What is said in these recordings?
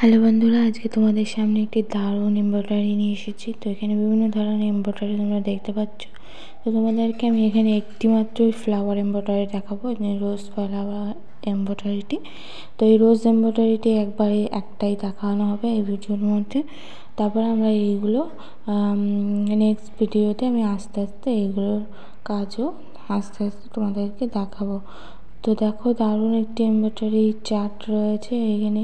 Hello বন্ধুরা, আজকে তোমাদের সামনে একটি দারুণ এমব্রয়ডারি নিয়ে এসেছি। তো এখানে বিভিন্ন ধরনের এমব্রয়ডারি তোমরা দেখতে পাচ্ছ। তো তোমাদেরকে আমি এখানে একটি মাত্র ফ্লাওয়ার এমব্রয়ডারি দেখাবো, রোজ ফ্লাওয়ার এমব্রয়ডারিটি। তো এই রোজ এমব্রয়ডারিটি একবারে একটাই দেখানো হবে এই ভিডিওর মধ্যে। তারপর আমরা এইগুলো নেক্সট ভিডিওতে আমি আস্তে আস্তে এইগুলোর কাজও আস্তে আস্তে তোমাদেরকে দেখাবো। তো দেখো, দারুণ একটি এমব্রয়ডারি চার্ট রয়েছে। এখানে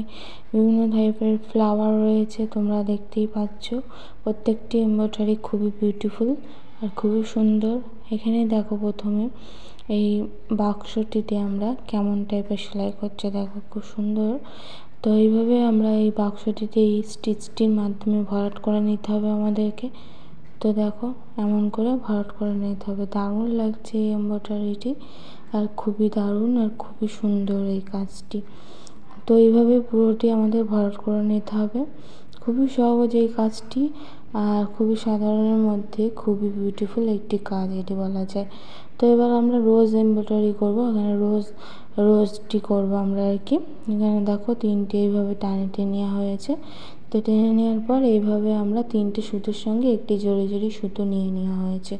বিভিন্ন টাইপের ফ্লাওয়ার রয়েছে, তোমরা দেখতেই পাচ্ছ। প্রত্যেকটি এমব্রয়ডারি খুবই বিউটিফুল আর খুবই সুন্দর। এখানে দেখো, প্রথমে এই বাক্সটিতে আমরা কেমন টাইপের সেলাই করছে, দেখো খুব সুন্দর। তো এইভাবে আমরা এই বাক্সটিতে এই স্টিচটির মাধ্যমে ভরাট করে নিতে হবে আমাদেরকে। তো দেখো, এমন করে ভরাট করে নিতে হবে। দারুণ লাগছে এই এমব্রয়ডারিটি, আর খুবই দারুণ আর খুবই সুন্দর এই কাজটি। তো এইভাবে পুরোটি আমাদের ভরাট করে নিতে হবে। খুবই সহজ এই কাজটি, আর খুবই সাধারণের মধ্যে খুবই বিউটিফুল একটি কাজ এটি বলা যায়। তো এবার আমরা রোজ এমব্রয়ডারি করব। এখানে রোজটি করব আমরা আর কি। এখানে দেখো, তিনটে এইভাবে টেনে নেওয়া হয়েছে। তো টেনে নেওয়ার পর এইভাবে আমরা তিনটে সুতোর সঙ্গে একটি জড়ি জড়ি সুতো নিয়ে নেওয়া হয়েছে।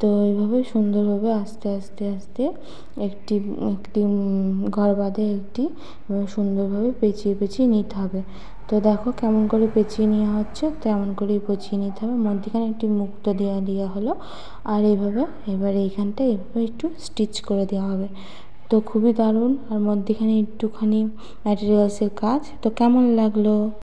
তো এইভাবে সুন্দরভাবে আস্তে আস্তে আস্তে একটি একটি ঘর বাঁধে একটি সুন্দরভাবে পেঁচিয়ে পেঁচিয়ে নিতে হবে। তো দেখো কেমন করে পেঁচিয়ে নেওয়া হচ্ছে, তেমন করেই পেঁচিয়ে নিতে হবে। মধ্যখানে একটি মুক্তো দেওয়া হলো, আর এইভাবে এবার এইখানটা এইভাবে একটু স্টিচ করে দেওয়া হবে। তো খুবই দারুণ, আর মধ্যখানে একটুখানি ম্যাটেরিয়ালসের কাজ। তো কেমন লাগলো?